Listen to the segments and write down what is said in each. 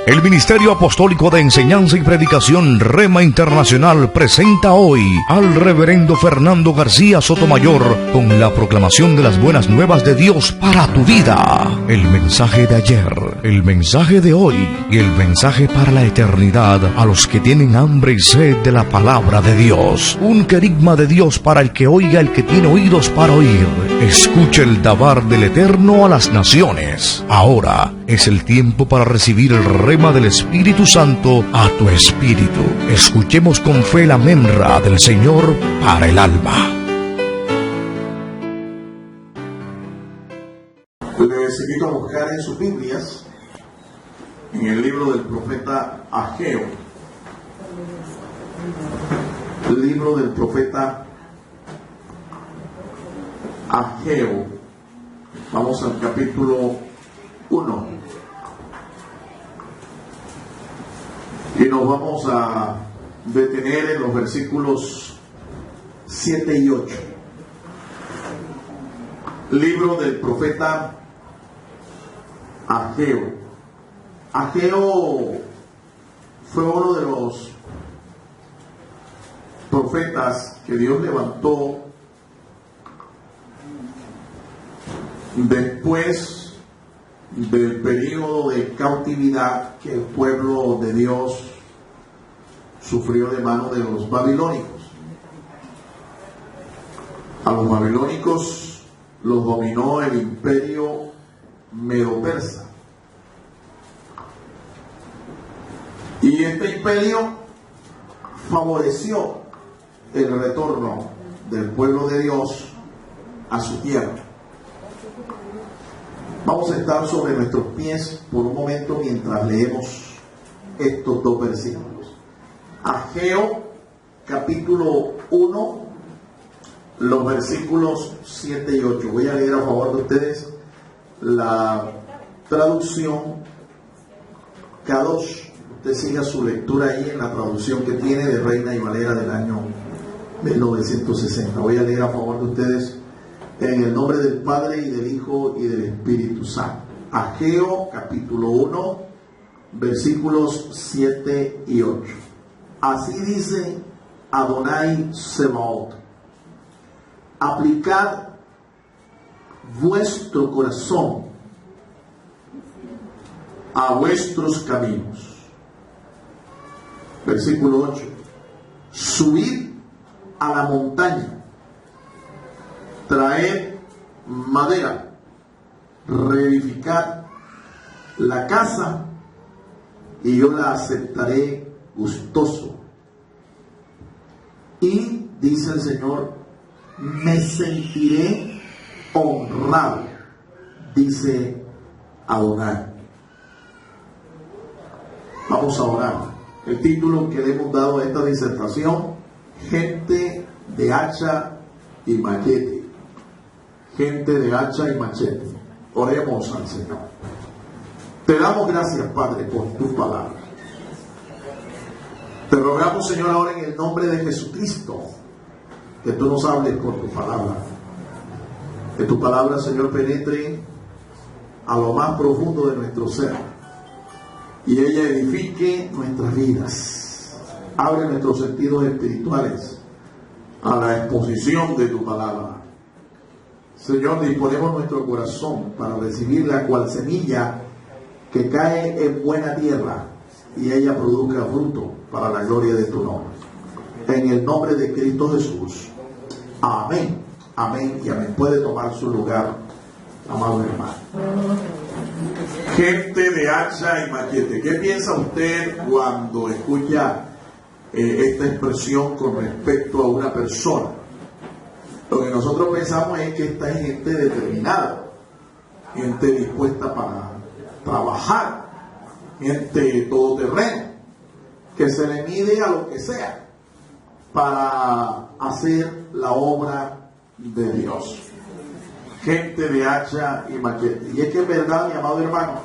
El Ministerio Apostólico de Enseñanza y Predicación Rema Internacional presenta hoy al Reverendo Fernando García Sotomayor con la proclamación de las buenas nuevas de Dios para tu vida. El mensaje de ayer, el mensaje de hoy y el mensaje para la eternidad a los que tienen hambre y sed de la palabra de Dios. Un querigma de Dios para el que oiga, el que tiene oídos para oír. Escuche el dabar del Eterno a las naciones. Ahora es el tiempo para recibir el rema del Espíritu Santo a tu espíritu. Escuchemos con fe la memra del Señor para el alma. Les invito a buscar en sus Biblias, en el libro del profeta Ageo. El libro del profeta Ageo. Vamos al capítulo 1. Y nos vamos a detener en los versículos 7 y 8. Libro del profeta Ageo. Ageo fue uno de los profetas que Dios levantó después del periodo de cautividad que el pueblo de Dios sufrió de mano de los babilónicos. A los babilónicos los dominó el imperio medo-persa. Y este imperio favoreció el retorno del pueblo de Dios a su tierra. Vamos a estar sobre nuestros pies por un momento mientras leemos estos dos versículos. Ageo, capítulo 1, los versículos 7 y 8. Voy a leer a favor de ustedes la traducción Kadosh. Usted siga su lectura ahí en la traducción que tiene de Reina y Valera del año 1960. Voy a leer a favor de ustedes en el nombre del Padre y del Hijo y del Espíritu Santo. Ageo, capítulo 1, versículos 7 y 8. Así dice Adonai Sebaot: aplicad vuestro corazón a vuestros caminos. Versículo 8. Subid a la montaña, traed madera, reedificad la casa y yo la aceptaré gustoso. Y dice el Señor, me sentiré honrado, dice Adonai. Vamos a orar. El título que le hemos dado a esta disertación: gente de hacha y machete. Gente de hacha y machete. Oremos al Señor. Te damos gracias, Padre, por tu palabra. Te rogamos, Señor, ahora en el nombre de Jesucristo, que tú nos hables por tu palabra. Que tu palabra, Señor, penetre a lo más profundo de nuestro ser y ella edifique nuestras vidas. Abre nuestros sentidos espirituales a la exposición de tu palabra. Señor, disponemos nuestro corazón para recibirla cual semilla que cae en buena tierra y ella produzca fruto para la gloria de tu nombre. En el nombre de Cristo Jesús. Amén. Amén y amén. Puede tomar su lugar, amado hermano. Gente de hacha y machete. ¿Qué piensa usted cuando escucha esta expresión con respecto a una persona? Lo que nosotros pensamos es que esta es gente determinada, gente dispuesta para trabajar, gente todoterreno, que se le mide a lo que sea para hacer la obra de Dios. Gente de hacha y machete. Y es que es verdad, mi amado hermano,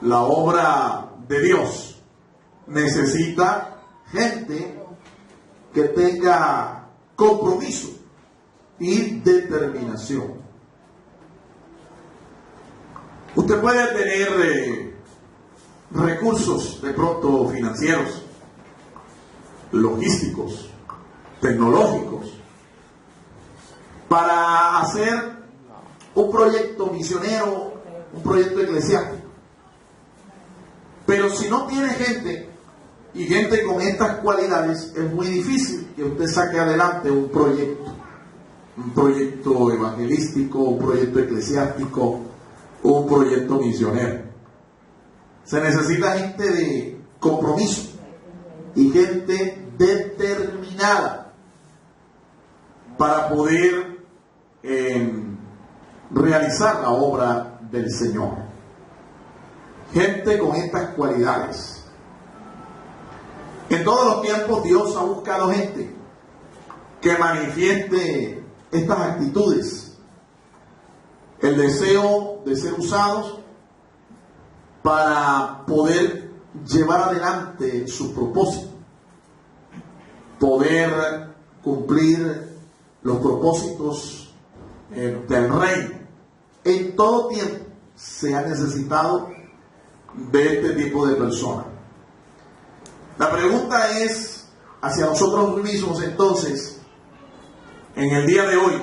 la obra de Dios necesita gente que tenga compromiso y determinación. Usted puede tener recursos de pronto financieros, logísticos, tecnológicos, para hacer un proyecto misionero, un proyecto eclesiástico. Pero si no tiene gente, y gente con estas cualidades, es muy difícil que usted saque adelante un proyecto evangelístico, un proyecto eclesiástico, un proyecto misionero. Se necesita gente de compromiso y gente determinada para poder realizar la obra del Señor. Gente con estas cualidades. En todos los tiempos Dios ha buscado gente que manifieste estas actitudes. El deseo de ser usados para poder llevar adelante su propósito, poder cumplir los propósitos del reino. En todo tiempo se ha necesitado de este tipo de personas. La pregunta es hacia nosotros mismos entonces, en el día de hoy,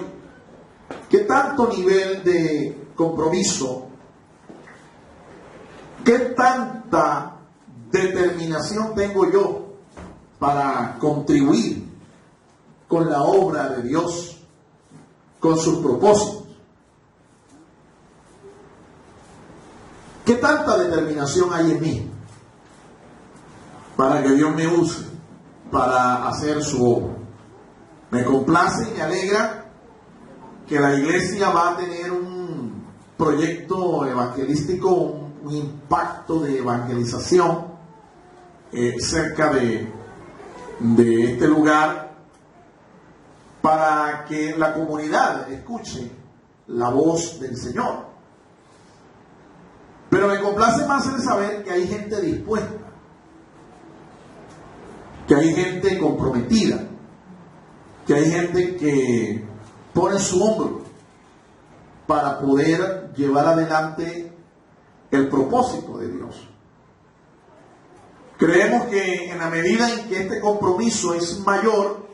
¿qué tanto nivel de compromiso, qué tanta determinación tengo yo para contribuir con la obra de Dios, con sus propósitos? ¿Qué tanta determinación hay en mí para que Dios me use para hacer su obra? Me complace y me alegra que la iglesia va a tener un proyecto evangelístico, un impacto de evangelización cerca de este lugar, para que la comunidad escuche la voz del Señor. Pero me complace más el saber que hay gente dispuesta, que hay gente comprometida, que hay gente que pone su hombro para poder llevar adelante el propósito de Dios. Creemos que en la medida en que este compromiso es mayor,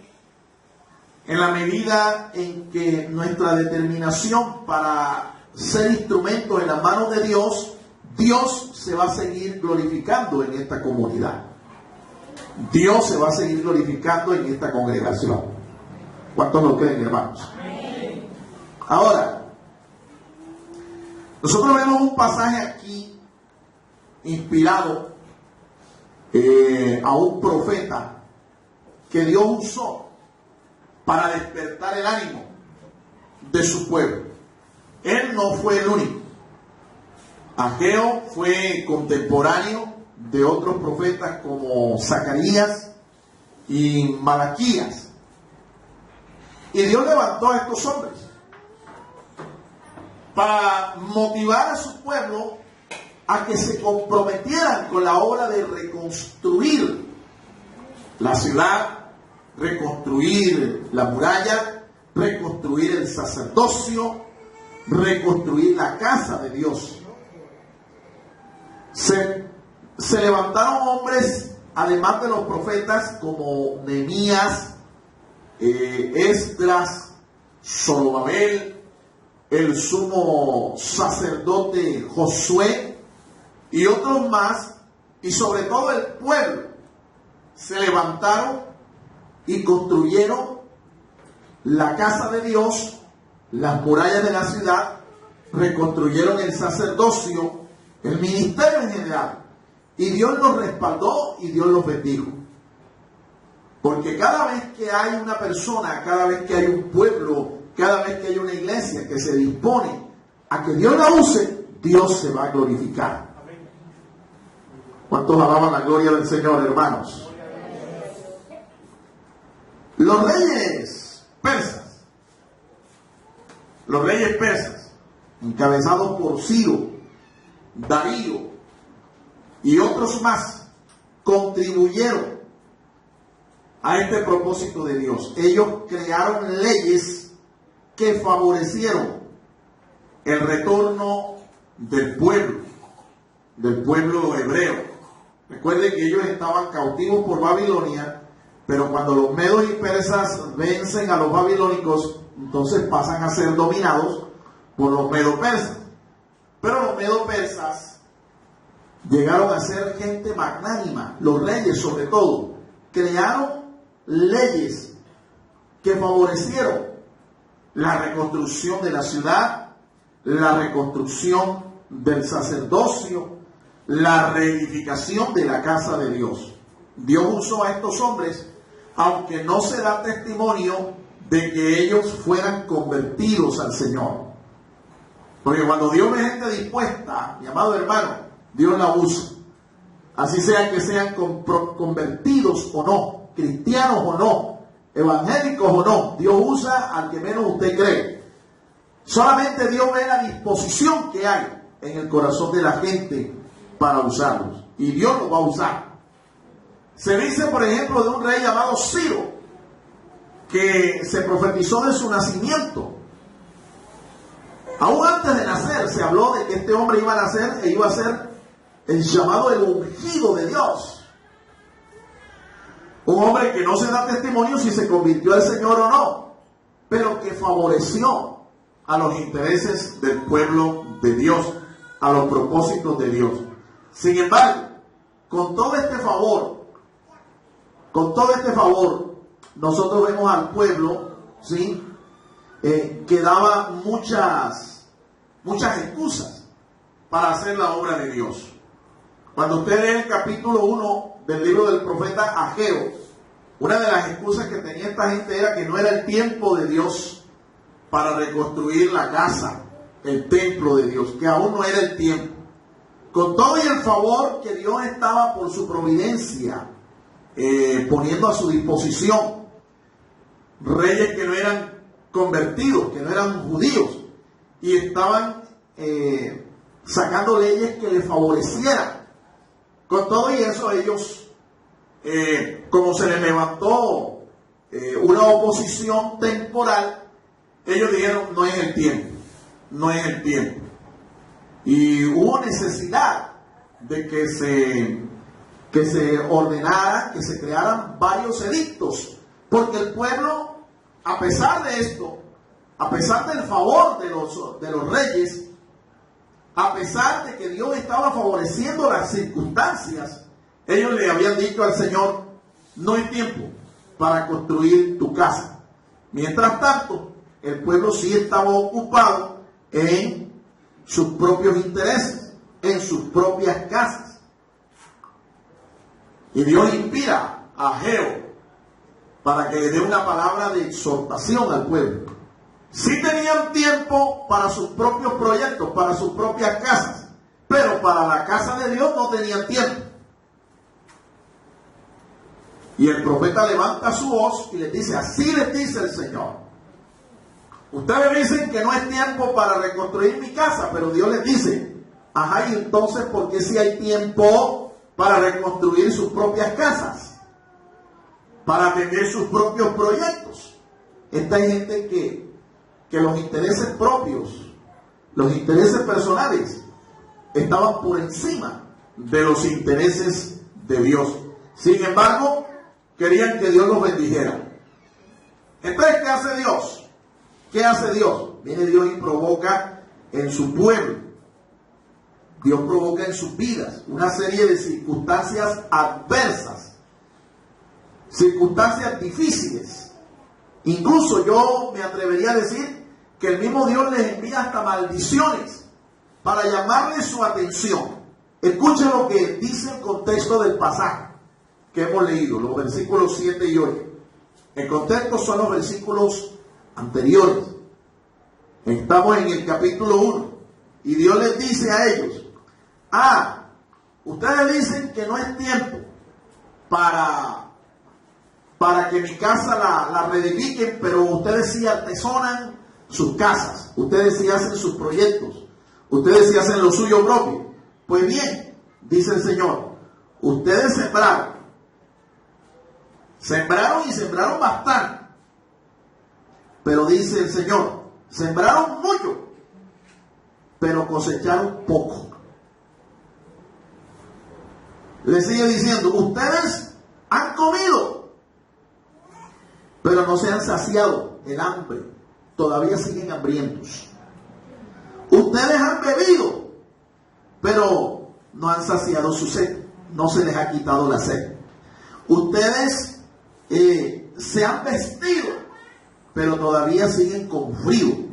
en la medida en que nuestra determinación para ser instrumentos en las manos de Dios, Dios se va a seguir glorificando en esta comunidad. Dios se va a seguir glorificando en esta congregación. ¿Cuántos lo creen, hermanos? Ahora, nosotros vemos un pasaje aquí inspirado a un profeta que Dios usó para despertar el ánimo de su pueblo. Él no fue el único. Ageo fue contemporáneo de otros profetas como Zacarías y Malaquías. Y Dios levantó a estos hombres para motivar a su pueblo a que se comprometieran con la obra de reconstruir la ciudad, reconstruir la muralla, reconstruir el sacerdocio, reconstruir la casa de Dios. Se levantaron hombres, además de los profetas, como Nehemías, Esdras, Zorobabel, el sumo sacerdote Josué y otros más, y sobre todo el pueblo, se levantaron y construyeron la casa de Dios, las murallas de la ciudad, reconstruyeron el sacerdocio, el ministerio en general, y Dios los respaldó y Dios los bendijo. Porque cada vez que hay una persona, cada vez que hay un pueblo, cada vez que hay una iglesia que se dispone a que Dios la use, Dios se va a glorificar. ¿Cuántos alaban la gloria del Señor, hermanos? Los reyes persas, encabezados por Ciro, Darío y otros más, contribuyeron a este propósito de Dios. Ellos crearon leyes que favorecieron el retorno del pueblo del pueblo hebreo. Recuerden que ellos estaban cautivos por Babilonia, pero cuando los medos y persas vencen a los babilónicos, entonces pasan a ser dominados por los medo-persas. Pero los medo-persas llegaron a ser gente magnánima, los reyes sobre todo, crearon leyes que favorecieron la reconstrucción de la ciudad, la reconstrucción del sacerdocio, la reedificación de la casa de Dios. Dios usó a estos hombres, aunque no se da testimonio de que ellos fueran convertidos al Señor. Porque cuando Dios ve gente dispuesta, mi amado hermano, Dios la usa. Así sea que sean convertidos o no, cristianos o no, evangélicos o no, Dios usa al que menos usted cree. Solamente Dios ve la disposición que hay en el corazón de la gente para usarlos. Y Dios los va a usar. Se dice, por ejemplo, de un rey llamado Ciro, que se profetizó de su nacimiento. Aún antes de nacer se habló de que este hombre iba a nacer e iba a ser el llamado el ungido de Dios. Un hombre que no se da testimonio si se convirtió al Señor o no, pero que favoreció a los intereses del pueblo de Dios, a los propósitos de Dios. Sin embargo, con todo este favor, nosotros vemos al pueblo, ¿sí? Que daba muchas excusas para hacer la obra de Dios. Cuando usted lee el capítulo 1 del libro del profeta Ageo, una de las excusas que tenía esta gente era que no era el tiempo de Dios para reconstruir la casa, el templo de Dios, que aún no era el tiempo. Con todo y el favor que Dios estaba por su providencia poniendo a su disposición, reyes que no eran convertidos, que no eran judíos, y estaban sacando leyes que les favorecieran. Con todo y eso, ellos, como se les levantó una oposición temporal, ellos dijeron, no es el tiempo, no es el tiempo. Y hubo necesidad de que se ordenara, que se crearan varios edictos, porque el pueblo, a pesar de esto, a pesar del favor de los reyes, a pesar de que Dios estaba favoreciendo las circunstancias, ellos le habían dicho al Señor, no hay tiempo para construir tu casa. Mientras tanto, el pueblo sí estaba ocupado en sus propios intereses, en sus propias casas. Y Dios inspira a Ageo para que le dé una palabra de exhortación al pueblo. Sí tenían tiempo para sus propios proyectos, para sus propias casas, pero para la casa de Dios no tenían tiempo. Y el profeta levanta su voz y les dice, así les dice el Señor. Ustedes dicen que no es tiempo para reconstruir mi casa, pero Dios les dice, ajá, y entonces, ¿por qué si hay tiempo para reconstruir sus propias casas? Para tener sus propios proyectos. Esta hay gente que los intereses propios, los intereses personales, estaban por encima de los intereses de Dios. Sin embargo, querían que Dios los bendijera. Entonces, ¿qué hace Dios? ¿Qué hace Dios? Viene Dios y provoca en su pueblo, Dios provoca en sus vidas una serie de circunstancias adversas, circunstancias difíciles. Incluso yo me atrevería a decir que el mismo Dios les envía hasta maldiciones para llamarle su atención. Escuchen lo que dice el contexto del pasaje que hemos leído, los versículos 7 y 8. El contexto son los versículos anteriores. Estamos en el capítulo 1 y Dios les dice a ellos, ustedes dicen que no es tiempo para que mi casa la reedifiquen, pero ustedes sí atesoran sus casas, ustedes sí hacen sus proyectos, ustedes sí hacen lo suyo propio. Pues bien, dice el Señor, ustedes sembraron y sembraron bastante, pero dice el Señor, sembraron mucho, pero cosecharon poco. Le sigue diciendo, ustedes han comido, pero no se han saciado el hambre. Todavía siguen hambrientos. Ustedes han bebido, pero no han saciado su sed. No se les ha quitado la sed. Ustedes se han vestido, pero todavía siguen con frío.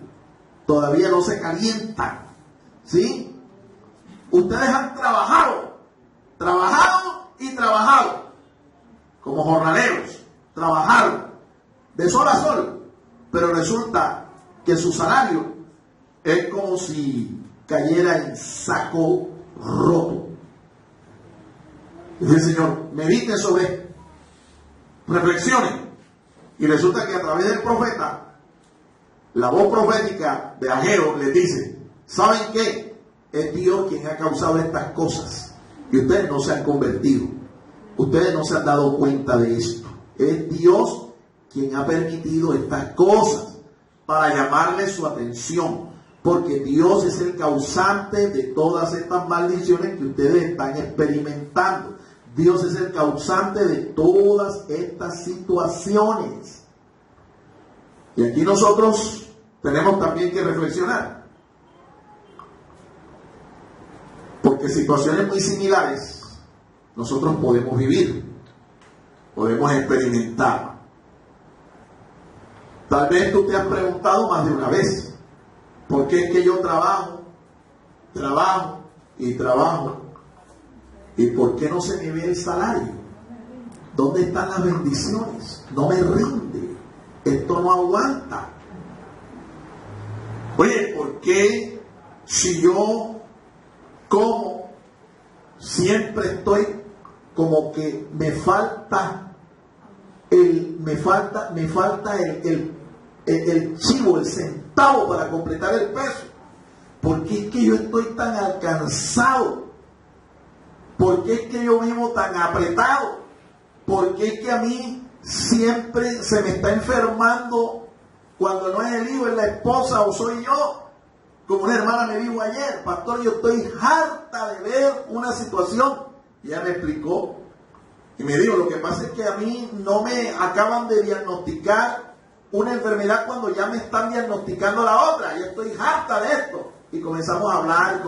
Todavía no se calientan. ¿Sí? Ustedes han trabajado y trabajado. Como jornaleros. Trabajaron de sol a sol. Pero resulta que su salario es como si cayera en saco roto. Dice el Señor, mediten sobre esto, reflexionen. Y resulta que a través del profeta, la voz profética de Ageo les dice, ¿saben qué? Es Dios quien ha causado estas cosas. Y ustedes no se han convertido. Ustedes no se han dado cuenta de esto. Es Dios quien ha permitido estas cosas para llamarle su atención. Porque Dios es el causante de todas estas maldiciones que ustedes están experimentando. Dios es el causante de todas estas situaciones. Y aquí nosotros tenemos también que reflexionar. Porque situaciones muy similares nosotros podemos vivir, podemos experimentar. Tal vez tú te has preguntado más de una vez, ¿por qué es que yo trabajo y trabajo? ¿Y por qué no se me ve el salario? ¿Dónde están las bendiciones? No me rinde. Esto no aguanta. Oye, ¿por qué si yo como siempre estoy como que me falta el chivo, el centavo para completar el peso? ¿Por qué es que yo estoy tan alcanzado? ¿Por qué es que yo vivo tan apretado? ¿Por qué es que a mí siempre se me está enfermando cuando no es el hijo, es la esposa o soy yo? Como una hermana me dijo ayer, pastor, yo estoy harta de ver una situación. Y ella me explicó y me dijo, lo que pasa es que a mí no me acaban de diagnosticar una enfermedad cuando ya me están diagnosticando la otra. Yo estoy harta de esto. Y comenzamos a hablar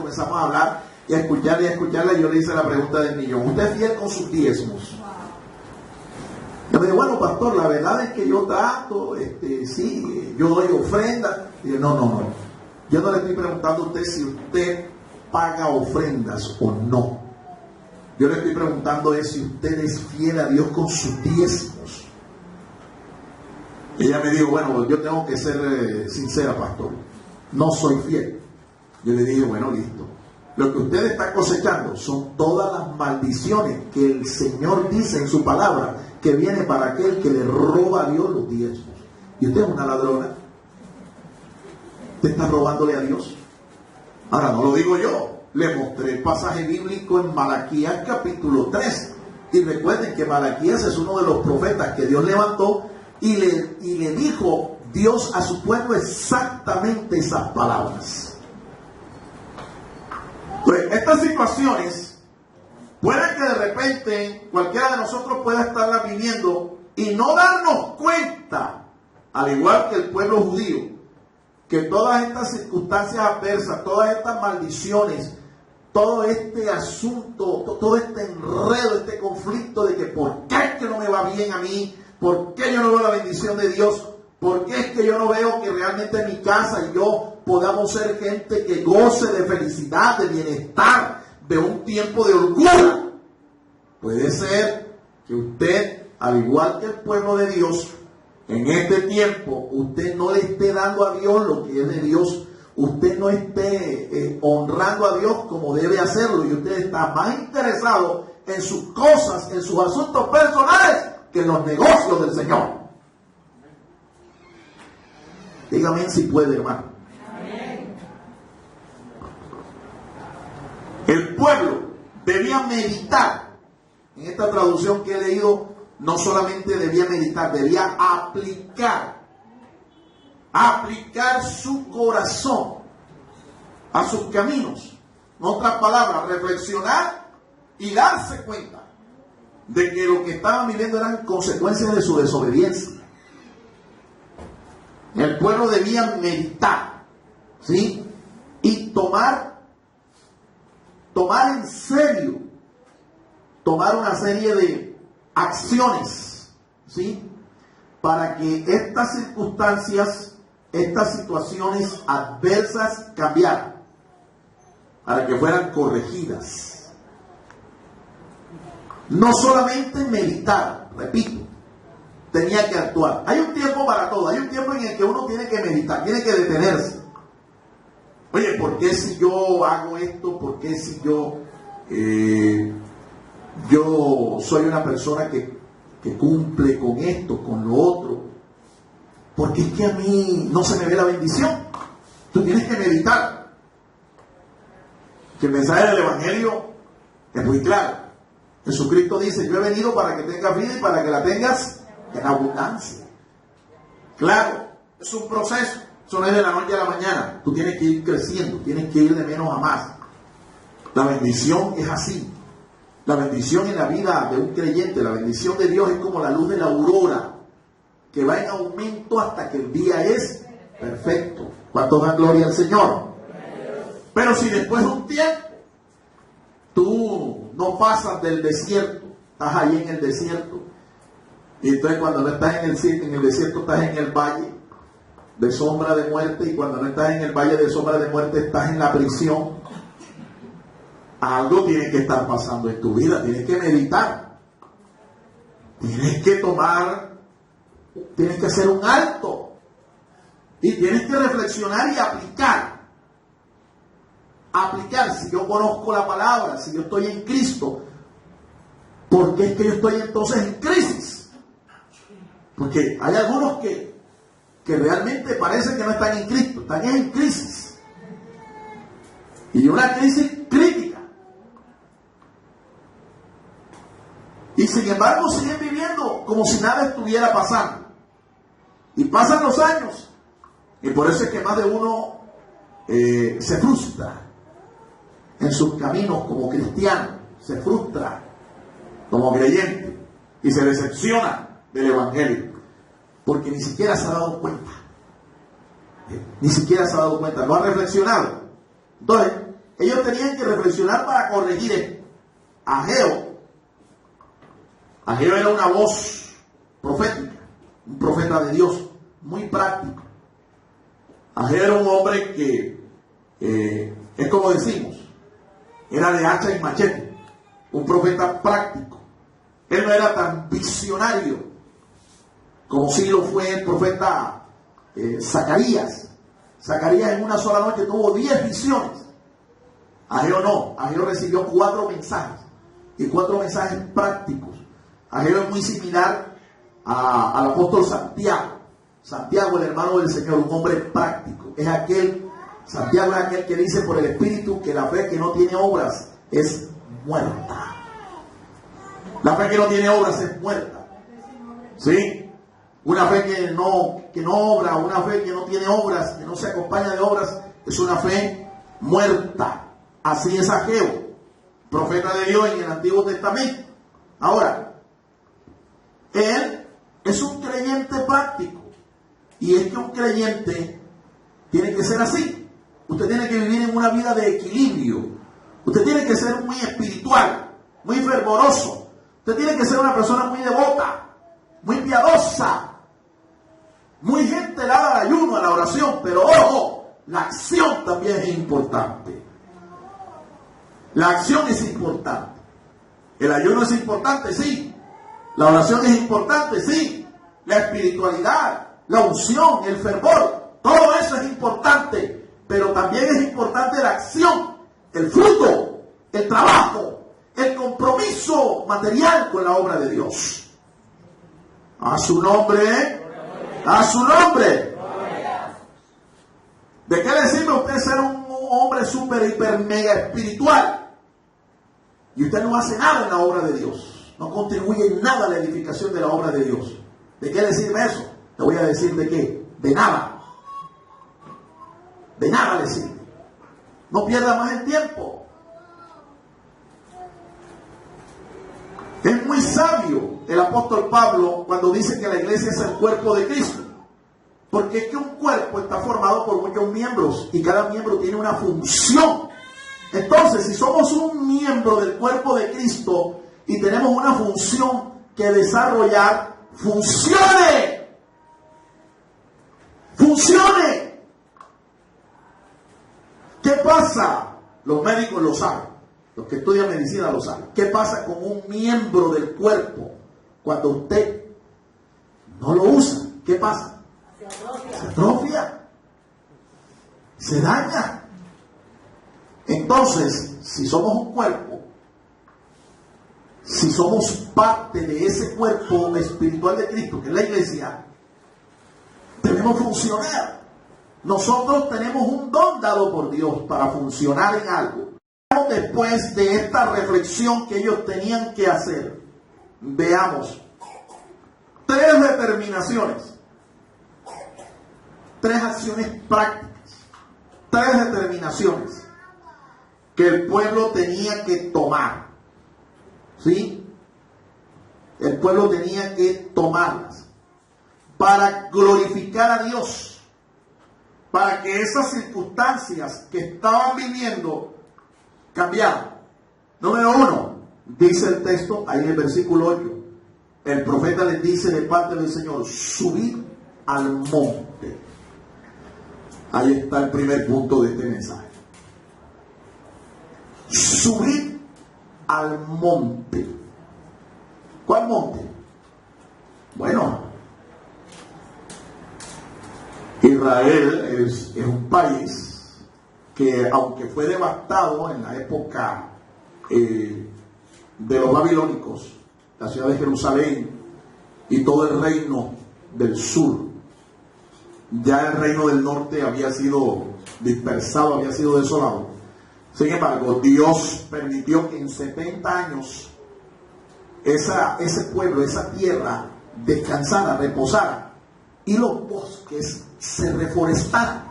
y a escucharla, y yo le hice la pregunta del millón. ¿Usted es fiel con sus diezmos? Yo me digo, bueno, pastor, la verdad es que yo trato, sí, yo doy ofrenda. Y yo, no. Yo no le estoy preguntando a usted si usted paga ofrendas o no. Yo le estoy preguntando es si usted es fiel a Dios con sus diezmos. Ella me dijo, bueno, yo tengo que ser sincera, pastor. No soy fiel. Yo le dije, bueno, listo. Lo que usted está cosechando son todas las maldiciones que el Señor dice en su palabra que viene para aquel que le roba a Dios los diezmos. Y usted es una ladrona. Usted está robándole a Dios. Ahora, no lo digo yo. Le mostré el pasaje bíblico en Malaquías capítulo 3. Y recuerden que Malaquías es uno de los profetas que Dios levantó y le dijo Dios a su pueblo exactamente esas palabras. Pues estas situaciones pueden que de repente cualquiera de nosotros pueda estarlas viviendo y no darnos cuenta, al igual que el pueblo judío, que todas estas circunstancias adversas, todas estas maldiciones, todo este asunto, todo este enredo, este conflicto de que por qué es que no me va bien a mí, por qué yo no veo la bendición de Dios, por qué es que yo no veo que realmente en mi casa y yo podamos ser gente que goce de felicidad, de bienestar, de un tiempo de holgura. Puede ser que usted, al igual que el pueblo de Dios, en este tiempo, usted no le esté dando a Dios lo que es de Dios. Usted no esté honrando a Dios como debe hacerlo. Y usted está más interesado en sus cosas, en sus asuntos personales, que en los negocios del Señor. Dígame si puede, hermano. El pueblo debía meditar. En esta traducción que he leído, no solamente debía meditar, debía aplicar su corazón a sus caminos. En otras palabras, reflexionar y darse cuenta de que lo que estaban viviendo eran consecuencias de su desobediencia. El pueblo debía meditar, ¿sí? Y tomar en serio, tomar una serie de acciones, ¿sí? Para que estas circunstancias, estas situaciones adversas cambiaran, para que fueran corregidas. No solamente meditar, repito, tenía que actuar. Hay un tiempo para todo, hay un tiempo en el que uno tiene que meditar, tiene que detenerse. Oye, ¿por qué si yo hago esto? ¿Por qué si yo soy una persona que cumple con esto, con lo otro? Porque es que a mí no se me ve la bendición. Tú tienes que meditar. Que el mensaje del Evangelio es muy claro. Jesucristo dice: yo he venido para que tengas vida y para que la tengas en abundancia. Claro, es un proceso. Eso no es de la noche a la mañana. Tú tienes que ir creciendo, tienes que ir de menos a más. La bendición es así. La bendición en la vida de un creyente, la bendición de Dios es como la luz de la aurora, que va en aumento hasta que el día es perfecto. ¿Cuántos dan gloria al Señor? Pero si después de un tiempo tú no pasas del desierto, estás ahí en el desierto, y entonces cuando no estás en el desierto estás en el valle de sombra de muerte, y cuando no estás en el valle de sombra de muerte estás en la prisión. Algo tiene que estar pasando en tu vida, tienes que meditar, tienes que hacer un alto y tienes que reflexionar y aplicar. Si yo conozco la palabra, si yo estoy en Cristo, ¿por qué es que yo estoy entonces en crisis? Porque hay algunos que realmente parece que no están en Cristo, están en crisis, y una crisis crítica. Y sin embargo siguen viviendo como si nada estuviera pasando. Y pasan los años. Y por eso es que más de uno se frustra en sus caminos como cristiano. Se frustra como creyente. Y se decepciona del Evangelio. Porque ni siquiera se ha dado cuenta. Ni siquiera se ha dado cuenta. No ha reflexionado. Entonces, ellos tenían que reflexionar para corregir esto. Ageo era una voz profética, un profeta de Dios, muy práctico. Ageo era un hombre que, es como decimos, era de hacha y machete, un profeta práctico. Él no era tan visionario como sí lo fue el profeta Zacarías. Zacarías en una sola noche tuvo 10 visiones. Ageo no, Ageo recibió 4 mensajes, y 4 mensajes prácticos. Ageo es muy similar al apóstol Santiago. Santiago, el hermano del Señor, un hombre práctico. Santiago es aquel que dice por el Espíritu que la fe que no tiene obras es muerta. La fe que no tiene obras es muerta. ¿Sí? Una fe que no obra, una fe que no tiene obras, que no se acompaña de obras, es una fe muerta. Así es Ageo, profeta de Dios en el Antiguo Testamento. Ahora, él es un creyente práctico. Y es que un creyente tiene que ser así. Usted tiene que vivir en una vida de equilibrio. Usted tiene que ser muy espiritual, muy fervoroso. Usted tiene que ser una persona muy devota, muy piadosa, muy gente dada al ayuno, a la oración. Pero ojo, la acción también es importante. La acción es importante. El ayuno es importante, sí. La oración es importante, sí. La espiritualidad, la unción, el fervor, todo eso es importante. Pero también es importante la acción, el fruto, el trabajo, el compromiso material con la obra de Dios. A su nombre, a su nombre. ¿De qué le sirve a usted ser un hombre súper, hiper, mega espiritual y usted no hace nada en la obra de Dios? No contribuye en nada a la edificación de la obra de Dios. ¿De qué le sirve eso? Le voy a decir de qué. De nada. De nada le sirve. No pierda más el tiempo. sabio el apóstol Pablo cuando dice que la iglesia es el cuerpo de Cristo. Porque es que un cuerpo está formado por muchos miembros y cada miembro tiene una función. Entonces, si somos un miembro del cuerpo de Cristo y tenemos una función que desarrollar, funcione. ¡Funcione! ¿Qué pasa? Los médicos lo saben. Los que estudian medicina lo saben. ¿Qué pasa con un miembro del cuerpo cuando usted no lo usa? ¿Qué pasa? Se atrofia. Se daña. Entonces, si somos un cuerpo, si somos parte de ese cuerpo espiritual de Cristo, que es la iglesia, debemos funcionar. Nosotros tenemos un don dado por Dios para funcionar en algo. Después de esta reflexión que ellos tenían que hacer, veamos 3 determinaciones, 3 acciones prácticas, 3 determinaciones que el pueblo tenía que tomar. ¿Sí? El pueblo tenía que tomarlas para glorificar a Dios, para que esas circunstancias que estaban viviendo cambiaran. Número 1, dice el texto ahí en el versículo 8, el profeta les dice de parte del Señor: subid al monte. Ahí está el primer punto de este mensaje. Subid al monte. ¿Cuál monte? Bueno, Israel es un país que, aunque fue devastado en la época de los babilónicos, la ciudad de Jerusalén y todo el reino del sur, ya el reino del norte había sido dispersado, había sido desolado. Sin embargo, Dios permitió que en 70 años ese pueblo, esa tierra descansara, reposara, y los bosques se reforestaran.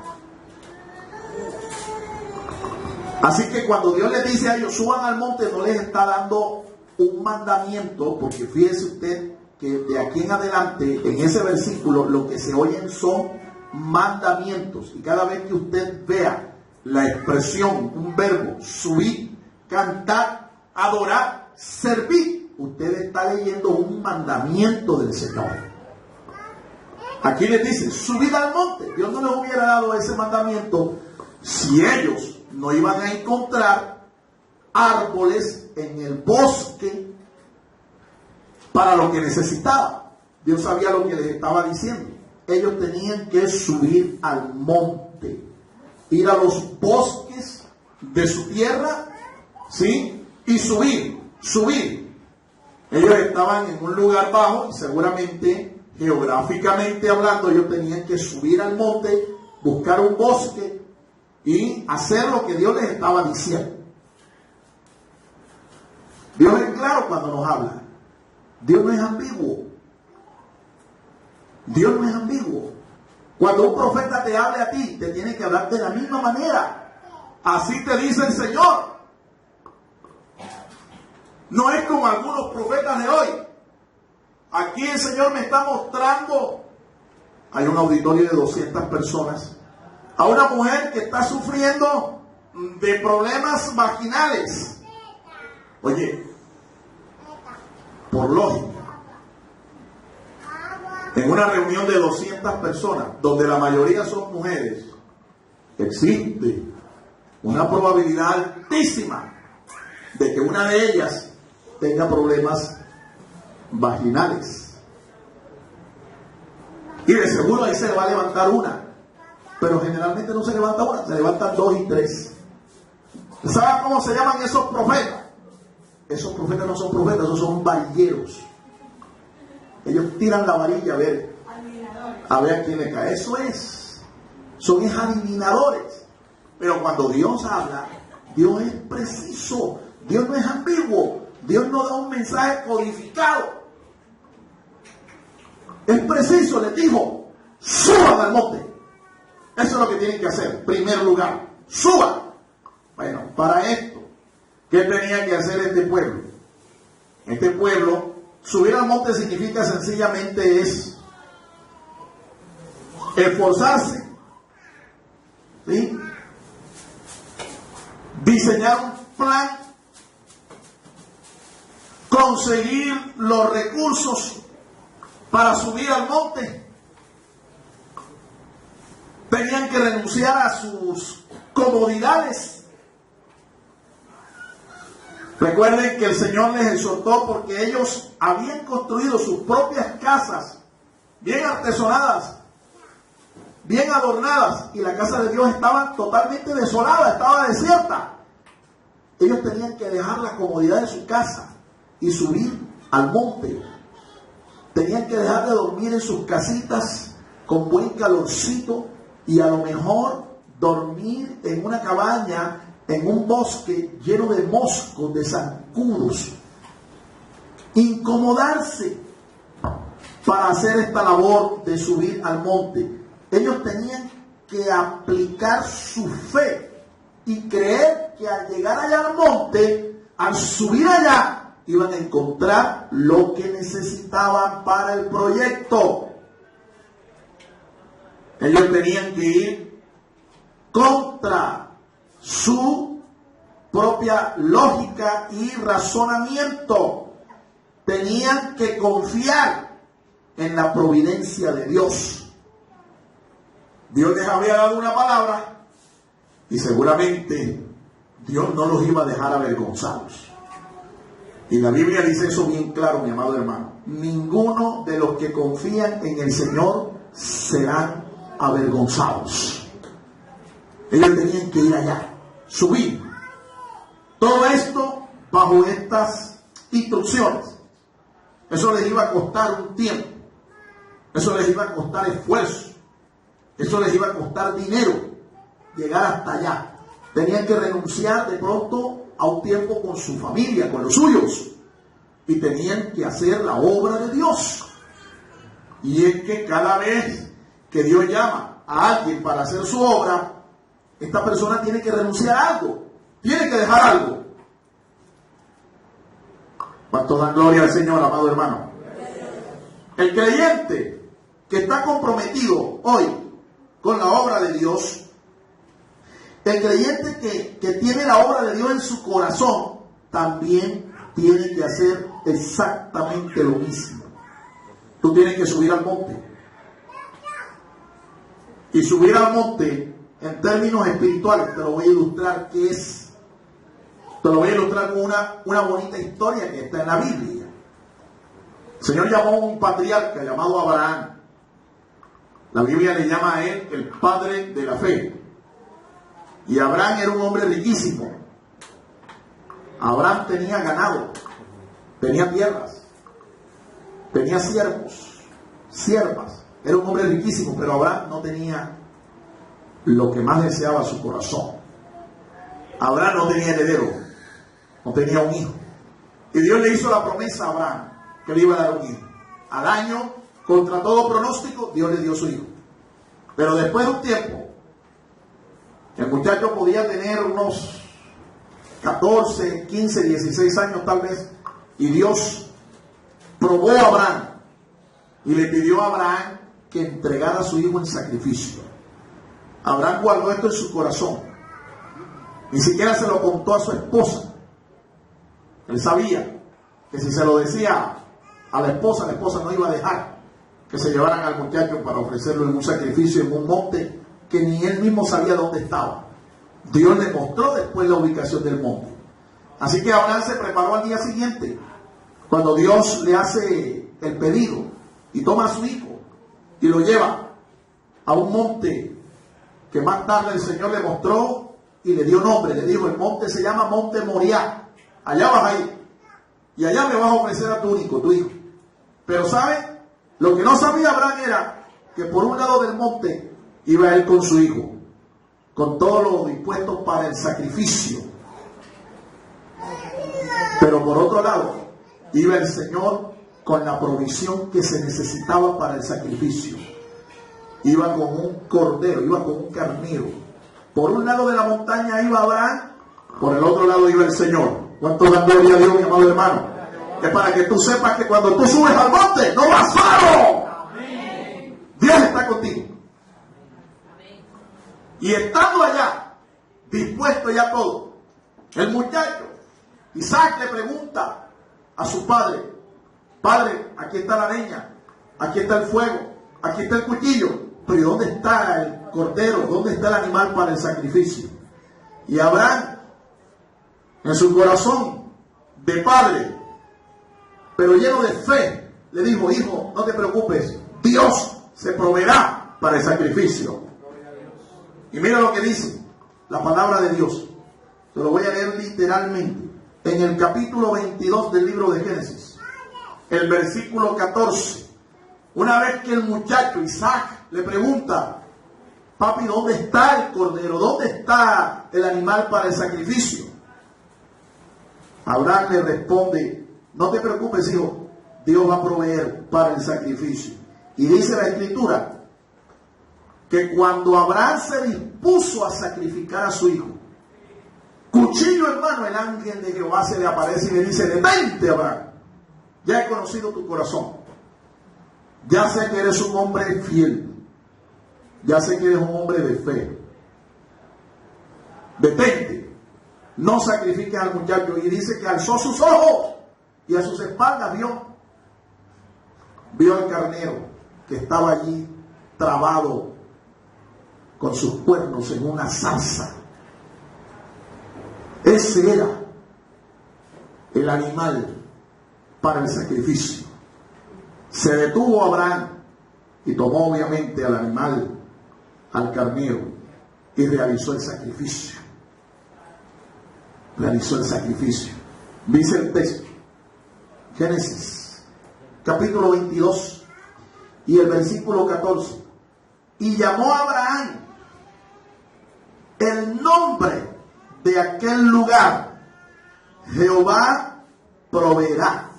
Así que cuando Dios les dice a ellos suban al monte, no les está dando un mandamiento, porque fíjese usted que de aquí en adelante, en ese versículo, lo que se oyen son mandamientos. Y cada vez que usted vea la expresión, un verbo, subir, cantar, adorar, servir, usted está leyendo un mandamiento del Señor. Aquí les dice, subid al monte. Dios no les hubiera dado ese mandamiento si ellos no iban a encontrar árboles en el bosque para lo que necesitaban. Dios sabía lo que les estaba diciendo. Ellos tenían que subir al monte, ir a los bosques de su tierra, ¿sí? Y subir. Ellos estaban en un lugar bajo y seguramente, geográficamente hablando, ellos tenían que subir al monte, buscar un bosque y hacer lo que Dios les estaba diciendo. Dios es claro cuando nos habla. Dios no es ambiguo. Dios no es ambiguo. Cuando un profeta te hable a ti, te tiene que hablar de la misma manera. Así te dice el Señor. No es como algunos profetas de hoy. Aquí el Señor me está mostrando, hay un auditorio de 200 personas, a una mujer que está sufriendo de problemas vaginales. Oye, por lógica, en una reunión de 200 personas, donde la mayoría son mujeres, existe una probabilidad altísima de que una de ellas tenga problemas vaginales. Y de seguro ahí se le va a levantar una. Pero generalmente no se levanta una, se levantan 2 y 3. ¿Saben cómo se llaman esos profetas? Esos profetas no son profetas, esos son varilleros. Ellos tiran la varilla a ver a quién le cae. Eso es. Son adivinadores. Pero cuando Dios habla, Dios es preciso. Dios no es ambiguo. Dios no da un mensaje codificado. Es preciso, les dijo, suban al monte. Eso es lo que tienen que hacer. En primer lugar, suban. Bueno, para esto, ¿qué tenía que hacer este pueblo? Este pueblo Subir al monte significa sencillamente es esforzarse, ¿sí? Diseñar un plan, conseguir los recursos para subir al monte. Tenían que renunciar a sus comodidades. Recuerden que el Señor les exhortó porque ellos habían construido sus propias casas, bien artesonadas, bien adornadas, y la casa de Dios estaba totalmente desolada, estaba desierta. Ellos tenían que dejar la comodidad de su casa y subir al monte. Tenían que dejar de dormir en sus casitas con buen calorcito y a lo mejor dormir en una cabaña en un bosque lleno de moscos, de zancudos. Incomodarse para hacer esta labor de subir al monte. Ellos tenían que aplicar su fe y creer que al llegar allá al monte, al subir allá, iban a encontrar lo que necesitaban para el proyecto. Ellos tenían que ir contra su propia lógica y razonamiento. Tenían que confiar en la providencia de Dios. Dios les había dado una palabra y seguramente Dios no los iba a dejar avergonzados. Y la Biblia dice eso bien claro, mi amado hermano. Ninguno de los que confían en el Señor serán avergonzados. Ellos tenían que ir allá, subir. Todo esto bajo estas instrucciones. Eso les iba a costar un tiempo. Eso les iba a costar esfuerzo. Eso les iba a costar dinero. Llegar hasta allá. Tenían que renunciar de pronto a un tiempo con su familia, con los suyos. Y tenían que hacer la obra de Dios. Y es que cada vez que Dios llama a alguien para hacer su obra, esta persona tiene que renunciar a algo, tiene que dejar algo. ¿Cuánto dan gloria al Señor, amado hermano? El creyente que está comprometido hoy con la obra de Dios, el creyente que tiene la obra de Dios en su corazón, también tiene que hacer exactamente lo mismo. Tú tienes que subir al monte. Y subir al monte, en términos espirituales, te lo voy a ilustrar qué es. Te lo voy a ilustrar con una bonita historia que está en la Biblia. El Señor llamó a un patriarca llamado Abraham. La Biblia le llama a él el padre de la fe. Y Abraham era un hombre riquísimo. Abraham tenía ganado, tenía tierras, tenía siervos, siervas. Era un hombre riquísimo, pero Abraham no tenía lo que más deseaba su corazón. Abraham no tenía heredero, no tenía un hijo. Y Dios le hizo la promesa a Abraham que le iba a dar un hijo. Al año, contra todo pronóstico, Dios le dio su hijo. Pero después de un tiempo, el muchacho podía tener unos 14, 15, 16 años tal vez, y Dios probó a Abraham y le pidió a Abraham que entregara a su hijo en sacrificio. Abraham guardó esto en su corazón. Ni siquiera se lo contó a su esposa. Él sabía que si se lo decía a la esposa no iba a dejar que se llevaran al muchacho para ofrecerlo en un sacrificio en un monte que ni él mismo sabía dónde estaba. Dios le mostró después la ubicación del monte. Así que Abraham se preparó al día siguiente, cuando Dios le hace el pedido, y toma a su hijo y lo lleva a un monte que más tarde el Señor le mostró y le dio nombre. Le dijo: el monte se llama Monte Moriah. Allá vas a ir y allá me vas a ofrecer a tu único, tu hijo. Pero ¿sabe? Lo que no sabía Abraham era que por un lado del monte iba él con su hijo, con todo lo dispuesto para el sacrificio. Pero por otro lado iba el Señor con la provisión que se necesitaba para el sacrificio. Iba con un cordero, iba con un carnero. Por un lado de la montaña iba Abraham, por el otro lado iba el Señor. ¿Cuánto da gloria a Dios, mi amado hermano? Es para que tú sepas que cuando tú subes al monte, no vas solo. Dios está contigo. Y estando allá, dispuesto ya todo, el muchacho, Isaac, le pregunta a su padre: Padre, aquí está la leña, aquí está el fuego, aquí está el cuchillo, pero ¿y dónde está el cordero? ¿Dónde está el animal para el sacrificio? Y Abraham, en su corazón de padre, pero lleno de fe, le dijo: Hijo, no te preocupes, Dios se proveerá para el sacrificio. Y mira lo que dice la palabra de Dios. Se lo voy a leer literalmente. En el capítulo 22 del libro de Génesis, el versículo 14. Una vez que el muchacho Isaac le pregunta: Papi, ¿dónde está el cordero? ¿Dónde está el animal para el sacrificio? Abraham le responde: no te preocupes, hijo, Dios va a proveer para el sacrificio. Y dice la Escritura que cuando Abraham se dispuso a sacrificar a su hijo, cuchillo en mano, el ángel de Jehová se le aparece y le dice: detente, Abraham, ya he conocido tu corazón, ya sé que eres un hombre fiel, ya sé que eres un hombre de fe, detente, no sacrifiques al muchacho. Y dice que alzó sus ojos y a sus espaldas vio al carnero que estaba allí trabado con sus cuernos en una zarza. Ese era el animal para el sacrificio. Se detuvo Abraham y tomó obviamente al animal, al carnero, y realizó el sacrificio. Realizó el sacrificio. Dice el texto, Génesis, capítulo 22 y el versículo 14. Y llamó a Abraham el nombre de aquel lugar: Jehová proveerá.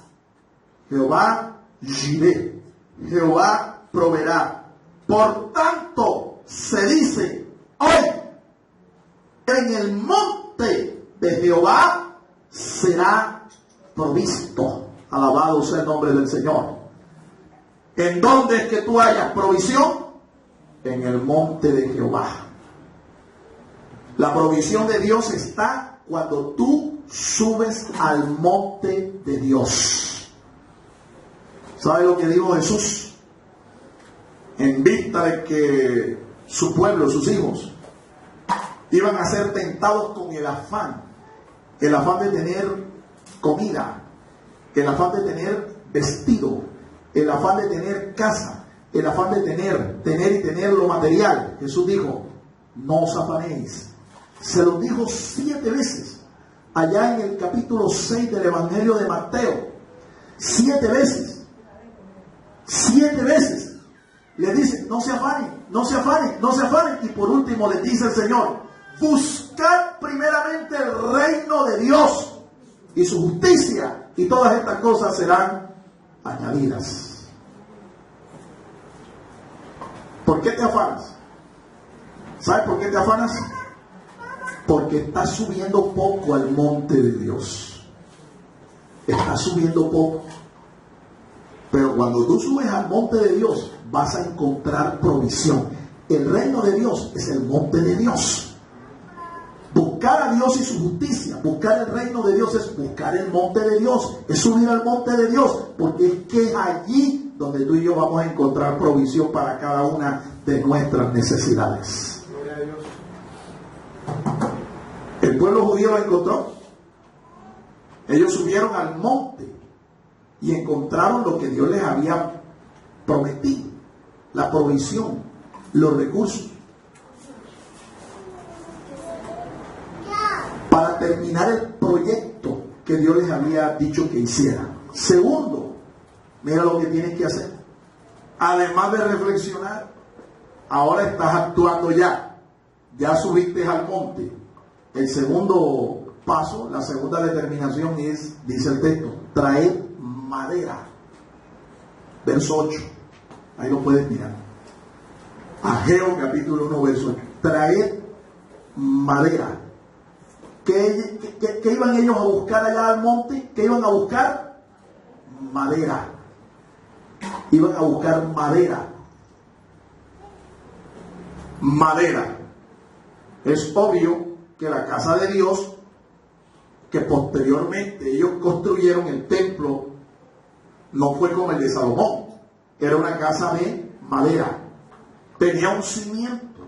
Jehová Jireh. Jehová proveerá. Por tanto, se dice hoy: en el monte de Jehová será provisto. Alabado sea el nombre del Señor. ¿En dónde es que tú hayas provisión? En el monte de Jehová. La provisión de Dios está cuando tú subes al monte de Dios. ¿Sabe lo que dijo Jesús? En vista de que su pueblo, sus hijos, iban a ser tentados con el afán de tener comida, el afán de tener vestido, el afán de tener casa, el afán de tener lo material. Jesús dijo: no os afanéis. Se lo dijo 7 veces allá en el capítulo 6 del Evangelio de Mateo. 7 veces. 7 veces. Le dice: no se afanen, no se afanen, no se afanen. Y por último les dice el Señor: buscad primeramente el reino de Dios y su justicia, y todas estas cosas serán añadidas. ¿Por qué te afanas? ¿Sabes por qué te afanas? Porque estás subiendo poco al monte de Dios. Estás subiendo poco. Pero cuando tú subes al monte de Dios, vas a encontrar provisión. El reino de Dios es el monte de Dios. Buscar a Dios y su justicia, buscar el reino de Dios es buscar el monte de Dios, es subir al monte de Dios, porque es que es allí donde tú y yo vamos a encontrar provisión para cada una de nuestras necesidades. Gloria a Dios. El pueblo judío lo encontró. Ellos subieron al monte y encontraron lo que Dios les había prometido, la provisión, los recursos, para terminar el proyecto que Dios les había dicho que hicieran. Segundo, mira lo que tienes que hacer. Además de reflexionar, ahora estás actuando ya. Ya subiste al monte. El segundo paso, la segunda determinación es, dice el texto, traer madera. Verso 8. Ahí lo puedes mirar. Ageo capítulo 1, verso 8. Traer madera. ¿Qué iban ellos a buscar allá al monte? ¿Qué iban a buscar? madera. Iban a buscar madera. Madera. Es obvio que la casa de Dios, que posteriormente ellos construyeron el templo, no fue como el de Salomón. Era una casa de madera. Tenía un cimiento,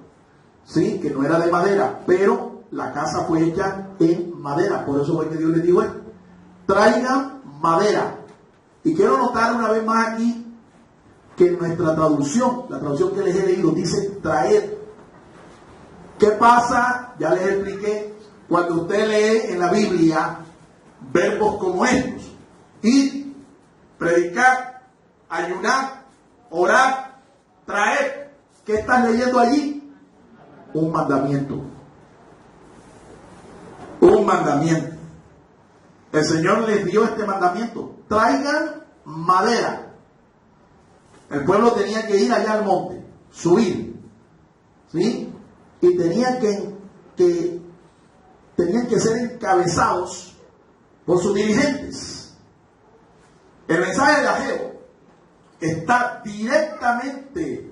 ¿sí? Que no era de madera, pero la casa fue hecha en madera. Por eso fue que Dios les dijo esto: traigan madera. Y quiero notar una vez más aquí que en nuestra traducción, la traducción que les he leído, dice traer. ¿Qué pasa? Ya les expliqué. Cuando usted lee en la Biblia verbos como estos: ir, predicar, ayunar, orar, traer. ¿Qué estás leyendo allí? Un mandamiento. Un mandamiento. El Señor les dio este mandamiento: traigan madera. El pueblo tenía que ir allá al monte, subir, ¿sí? Y tenían que ser encabezados por sus dirigentes. El mensaje de Ageo está directamente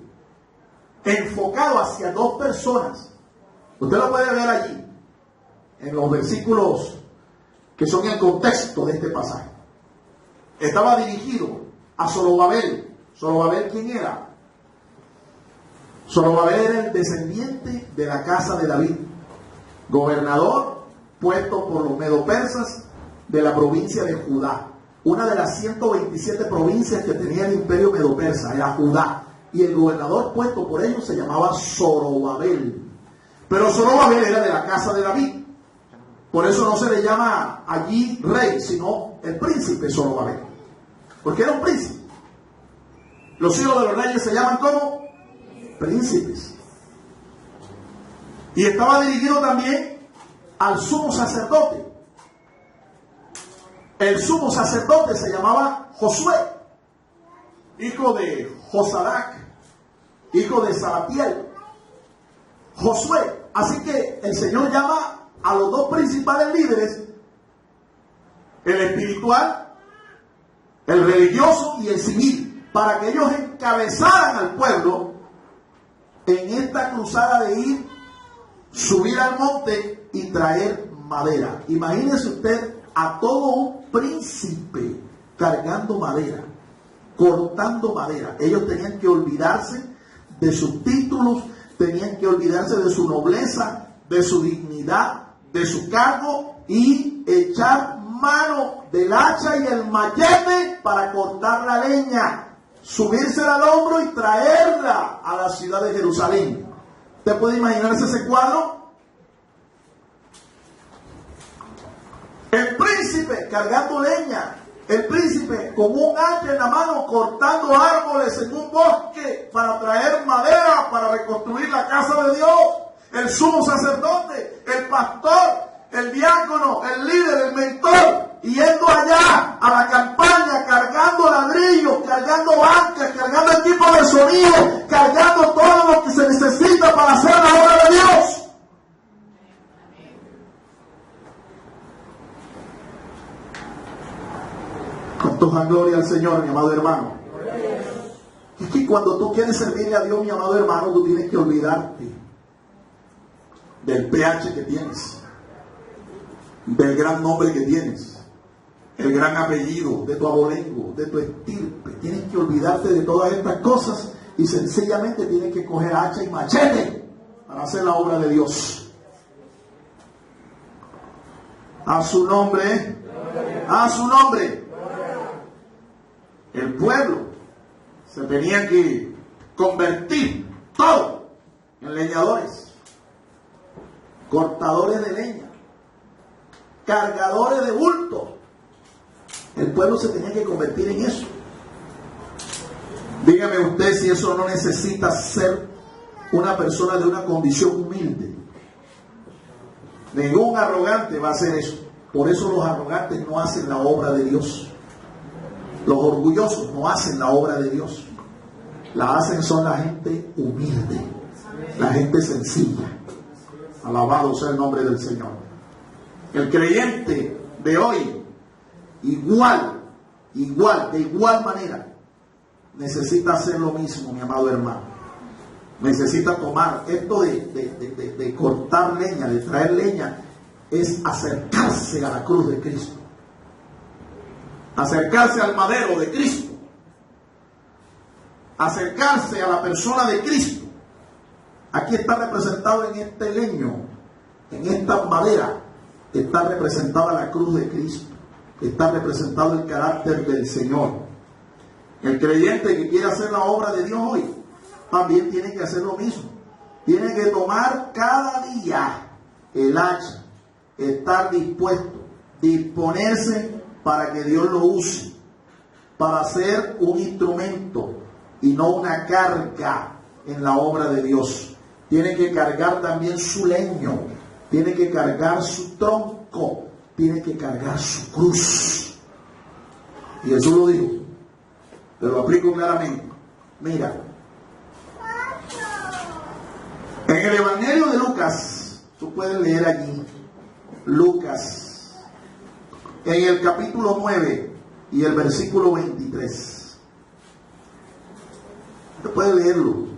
enfocado hacia dos personas. Usted lo puede ver allí, en los versículos que son el contexto de este pasaje. Estaba dirigido a Zorobabel. ¿Zorobabel quién era? Zorobabel era el descendiente de la casa de David, gobernador puesto por los medo-persas de la provincia de Judá, una de las 127 provincias que tenía el imperio medo-persa, era Judá, y el gobernador puesto por ellos se llamaba Zorobabel. Pero Zorobabel era de la casa de David, por eso no se le llama allí rey, sino el príncipe Zorobabel, porque era un príncipe. Los hijos de los reyes se llaman como príncipes. Y estaba dirigido también al sumo sacerdote. El sumo sacerdote se llamaba Josué, hijo de Josadac, hijo de Salatiel. Josué. Así que el Señor llama a los dos principales líderes, el espiritual, el religioso y el civil, para que ellos encabezaran al pueblo en esta cruzada de ir, subir al monte y traer madera. Imagínese usted a todo un príncipe cargando madera, cortando madera. Ellos tenían que olvidarse de sus títulos, tenían que olvidarse de su nobleza, de su dignidad, de su cargo, y echar mano del hacha y el machete para cortar la leña, subírsela al hombro y traerla a la ciudad de Jerusalén. ¿Usted puede imaginarse ese cuadro? El príncipe cargando leña, el príncipe con un hacha en la mano cortando árboles en un bosque para traer madera para reconstruir la casa de Dios. El sumo sacerdote, el pastor, el diácono, el líder, el mentor, yendo allá a la campaña, cargando ladrillos, cargando bancas, cargando equipos de sonido, cargando todo lo que se necesita para hacer la obra de Dios. ¿Cuántos dan gloria al Señor, mi amado hermano? Es que cuando tú quieres servirle a Dios, mi amado hermano, tú tienes que olvidarte del pH que tienes, del gran nombre que tienes, el gran apellido de tu abolengo, de tu estirpe. Tienes que olvidarte de todas estas cosas y sencillamente tienes que coger hacha y machete para hacer la obra de Dios. A su nombre, a su nombre. El pueblo se tenía que convertir todo en leñadores, cortadores de leña, cargadores de bulto. El pueblo se tenía que convertir en eso. Dígame usted si eso no necesita ser una persona de una condición humilde. Ningún arrogante va a hacer eso. Por eso los arrogantes no hacen la obra de Dios. Los orgullosos no hacen la obra de Dios. La hacen son la gente humilde, la gente sencilla. Alabado sea el nombre del Señor. El creyente de hoy igual de igual manera, necesita hacer lo mismo, mi amado hermano. Necesita tomar esto de cortar leña, de traer leña, es acercarse a la cruz de Cristo, acercarse al madero de Cristo, acercarse a la persona de Cristo. Aquí está representado en este leño, en esta madera, está representada la cruz de Cristo, está representado el carácter del Señor. El creyente que quiere hacer la obra de Dios hoy, también tiene que hacer lo mismo. Tiene que tomar cada día el hacha, estar dispuesto, disponerse para que Dios lo use, para ser un instrumento y no una carga en la obra de Dios. Tiene que cargar también su leño, tiene que cargar su tronco, tiene que cargar su cruz. Y Jesús lo dijo, te lo aplico claramente. Mira, en el Evangelio de Lucas, tú puedes leer allí, Lucas, en el capítulo 9 y el versículo 23. Tú puedes leerlo.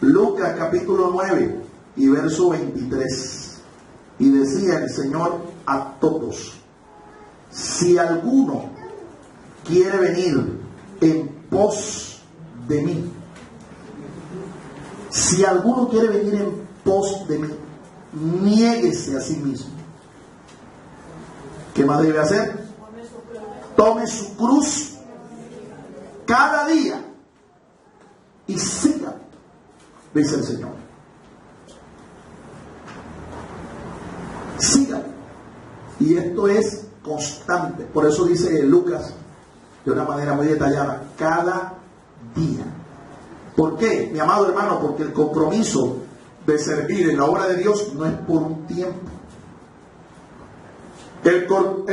Lucas capítulo 9 y verso 23. Y decía el Señor a todos: si alguno quiere venir en pos de mí, si alguno quiere venir en pos de mí, niéguese a sí mismo. ¿Qué más debe hacer? Tome su cruz cada día y siga, dice el Señor. Siga. Y esto es constante. Por eso dice Lucas de una manera muy detallada, cada día. ¿Por qué, mi amado hermano? Porque el compromiso de servir en la obra de Dios no es por un tiempo. El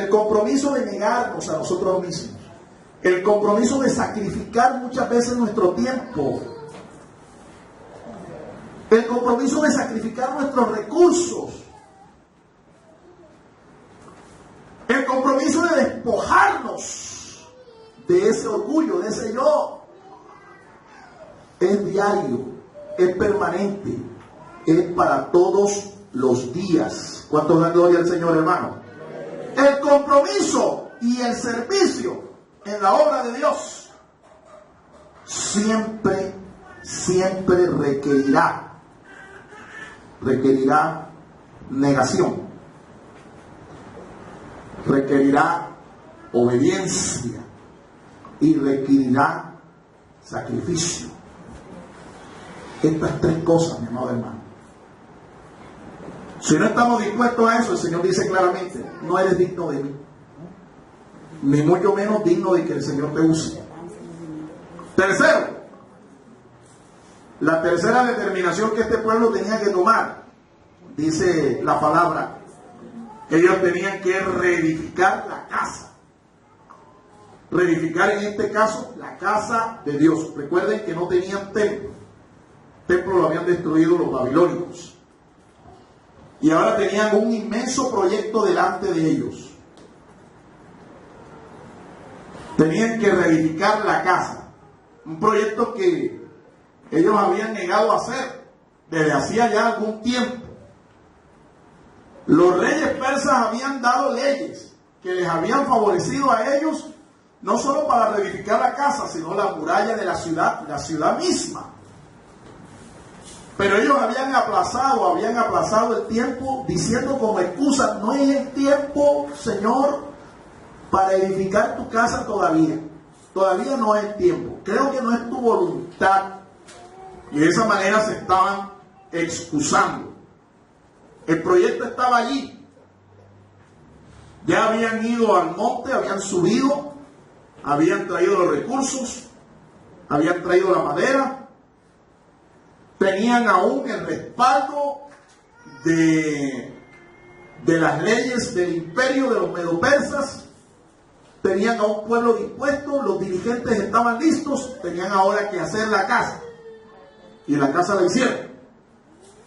compromiso de negarnos a nosotros mismos, el compromiso de sacrificar muchas veces nuestro tiempo, el compromiso de sacrificar nuestros recursos, el compromiso de despojarnos de ese orgullo, de ese yo, es diario, es permanente, es para todos los días. ¿Cuántos dan gloria al Señor, hermano? El compromiso y el servicio en la obra de Dios siempre requerirá negación, requerirá obediencia y requerirá sacrificio. Estas tres cosas, mi amado hermano. Si no estamos dispuestos a eso, el Señor dice claramente: no eres digno de mí, ni mucho menos digno de que el Señor te use. Tercero, la tercera determinación que este pueblo tenía que tomar, dice la palabra, ellos tenían que reedificar la casa. Reedificar en este caso la casa de Dios. Recuerden que no tenían templo. El templo lo habían destruido los babilónicos. Y ahora tenían un inmenso proyecto delante de ellos. Tenían que reedificar la casa. Un proyecto que ellos habían negado a hacer desde hacía ya algún tiempo. Los reyes persas habían dado leyes que les habían favorecido a ellos, no solo para reedificar la casa, sino la muralla de la ciudad misma. Pero ellos habían aplazado el tiempo, diciendo como excusa: no es el tiempo, Señor, para edificar tu casa todavía. Todavía no es el tiempo. Creo que no es tu voluntad. Y de esa manera se estaban excusando. El proyecto estaba allí. Ya habían ido al monte, habían subido, habían traído los recursos, habían traído la madera. Tenían aún el respaldo de las leyes del imperio de los medo-persas. Tenían a un pueblo dispuesto, los dirigentes estaban listos, tenían ahora que hacer la casa. Y la casa la hicieron.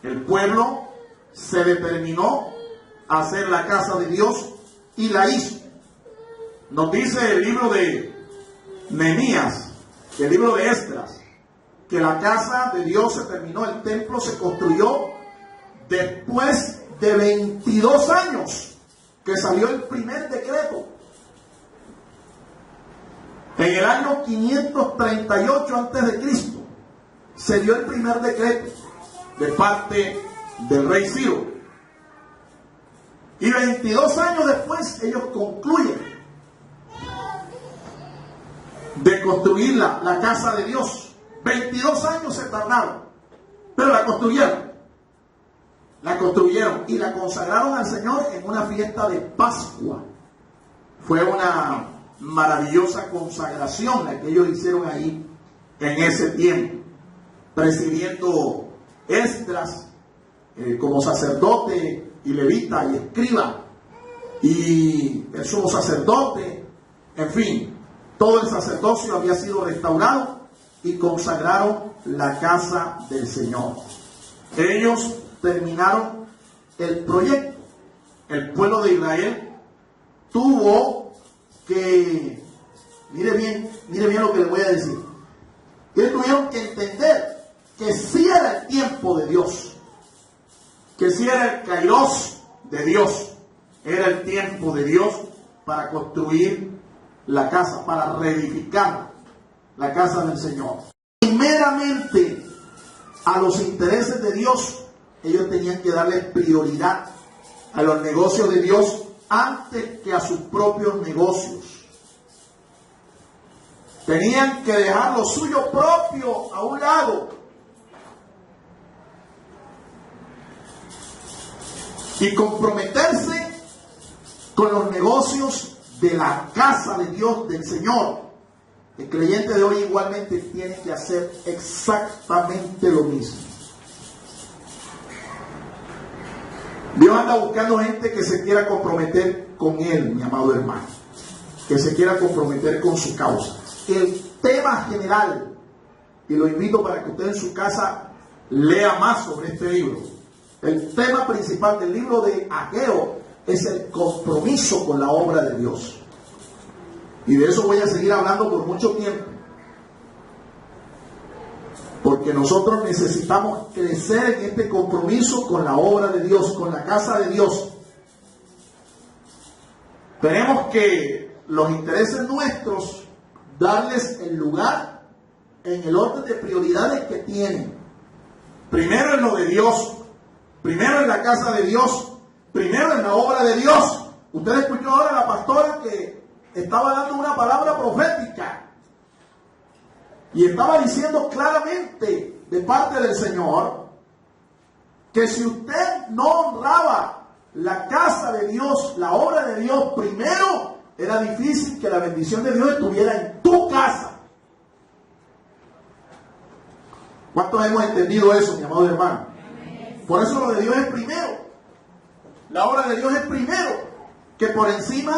El pueblo se determinó a hacer la casa de Dios y la hizo. Nos dice el libro de Nehemías, el libro de Esdras, que la casa de Dios se terminó, el templo se construyó después de 22 años que salió el primer decreto. En el año 538 a.C. se dio el primer decreto de parte del rey Ciro. Y 22 años después ellos concluyen de construir la casa de Dios. 22 años se tardaron, pero la construyeron. La construyeron y la consagraron al Señor en una fiesta de Pascua. Fue una maravillosa consagración la que ellos hicieron ahí en ese tiempo, presidiendo Esdras como sacerdote y levita y escriba, y el sumo sacerdote, en fin, todo el sacerdocio había sido restaurado y consagraron la casa del Señor. Ellos terminaron el proyecto. El pueblo de Israel tuvo que, mire bien lo que le voy a decir. Ellos tuvieron que entender que sí era el tiempo de Dios, que sí era el kairos de Dios, era el tiempo de Dios para construir la casa, para reedificar la casa del Señor. Primeramente, a los intereses de Dios, ellos tenían que darle prioridad a los negocios de Dios antes que a sus propios negocios. Tenían que dejar lo suyo propio a un lado y comprometerse con los negocios de la casa de Dios, del Señor. El creyente de hoy igualmente tiene que hacer exactamente lo mismo. Dios anda buscando gente que se quiera comprometer con Él, mi amado hermano, que se quiera comprometer con su causa. El tema general, y lo invito para que usted en su casa lea más sobre este libro, el tema principal del libro de Ageo es el compromiso con la obra de Dios. Y de eso voy a seguir hablando por mucho tiempo, porque nosotros necesitamos crecer en este compromiso con la obra de Dios, con la casa de Dios. Tenemos que los intereses nuestros darles el lugar en el orden de prioridades que tienen. Primero en lo de Dios, primero en la casa de Dios, primero en la obra de Dios. Usted escuchó ahora a la pastora que estaba dando una palabra profética y estaba diciendo claramente de parte del Señor que si usted no honraba la casa de Dios, la obra de Dios primero, era difícil que la bendición de Dios estuviera en tu casa. ¿Cuántos hemos entendido eso, mi amado hermano? Por eso lo de Dios es primero. La obra de Dios es primero, que por encima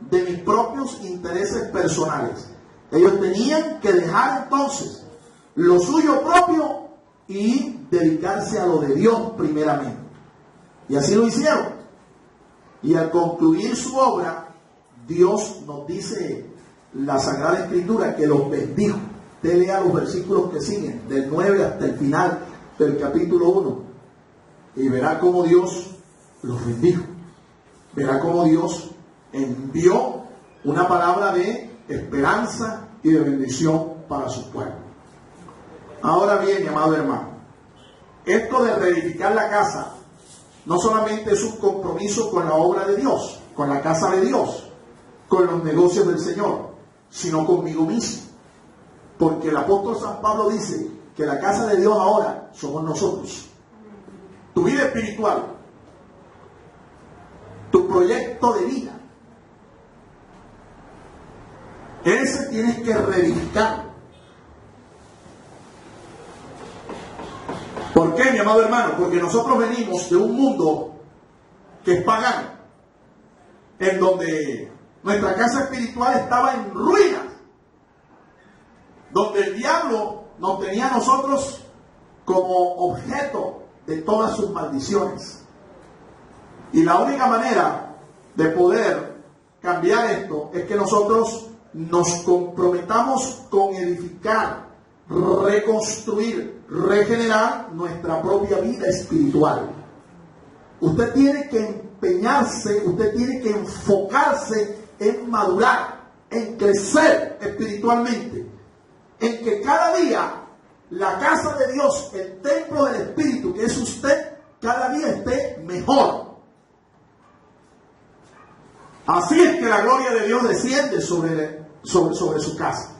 de mis propios intereses personales. Ellos tenían que dejar entonces lo suyo propio y dedicarse a lo de Dios primeramente. Y así lo hicieron. Y al concluir su obra, Dios nos dice la Sagrada Escritura que los bendijo. Usted lea los versículos que siguen, del 9 hasta el final del capítulo 1, y verá cómo Dios los bendijo. Verá cómo Dios envió una palabra de esperanza y de bendición para su pueblo. Ahora bien, mi amado hermano, esto de reedificar la casa no solamente es un compromiso con la obra de Dios, con la casa de Dios, con los negocios del Señor, sino conmigo mismo. Porque el apóstol San Pablo dice que la casa de Dios ahora somos nosotros. Tu vida espiritual, tu proyecto de vida, ese tienes que reedificar. ¿Por qué, mi amado hermano? Porque nosotros venimos de un mundo que es pagano, en donde nuestra casa espiritual estaba en ruinas, donde el diablo nos tenía a nosotros como objeto de todas sus maldiciones. Y la única manera de poder cambiar esto es que nosotros nos comprometamos con edificar, reconstruir, regenerar nuestra propia vida espiritual. Usted tiene que empeñarse, usted tiene que enfocarse en madurar, en crecer espiritualmente, en que cada día la casa de Dios, el templo del Espíritu, que es usted, cada día esté mejor. Así es que la gloria de Dios desciende sobre su casa.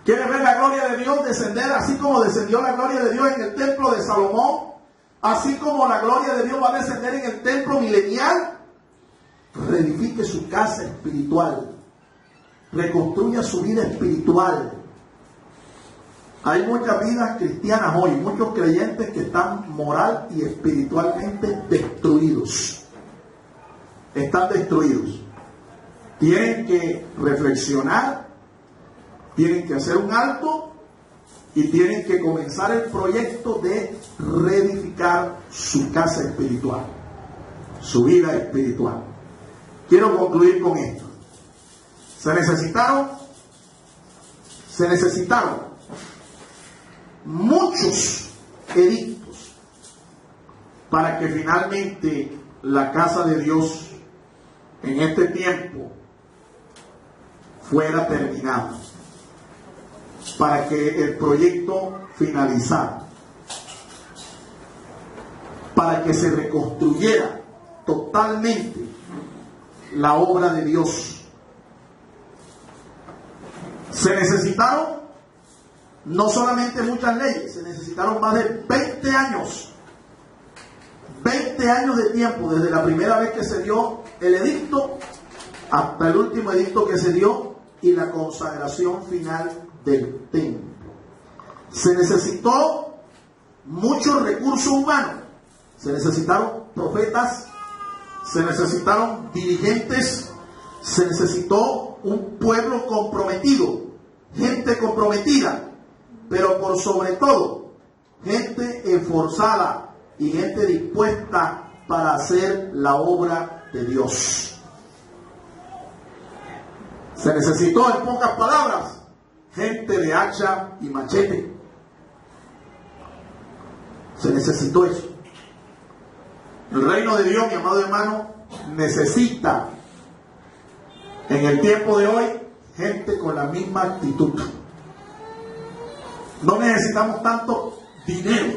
¿Quiere ver la gloria de Dios descender así como descendió la gloria de Dios en el templo de Salomón? Así como la gloria de Dios va a descender en el templo milenial. Reedifique su casa espiritual. Reconstruya su vida espiritual. Hay muchas vidas cristianas hoy, muchos creyentes que están moral y espiritualmente destruidos. Están destruidos. Tienen que reflexionar, tienen que hacer un alto y tienen que comenzar el proyecto de reedificar su casa espiritual, su vida espiritual. Quiero concluir con esto. Se necesitaron muchos edictos para que finalmente la casa de Dios en este tiempo fuera terminada, para que el proyecto finalizara, para que se reconstruyera totalmente la obra de Dios. Se necesitaron no solamente muchas leyes, se necesitaron más de 20 años. 20 años de tiempo, desde la primera vez que se dio el edicto hasta el último edicto que se dio y la consagración final del templo. Se necesitó muchos recursos humanos. Se necesitaron profetas, se necesitaron dirigentes, se necesitó un pueblo comprometido, gente comprometida, pero por sobre todo, gente esforzada y gente dispuesta para hacer la obra de Dios. Se necesitó, en pocas palabras, gente de hacha y machete. Se necesitó eso. El reino de Dios, mi amado hermano, necesita en el tiempo de hoy gente con la misma actitud. No necesitamos tanto dinero,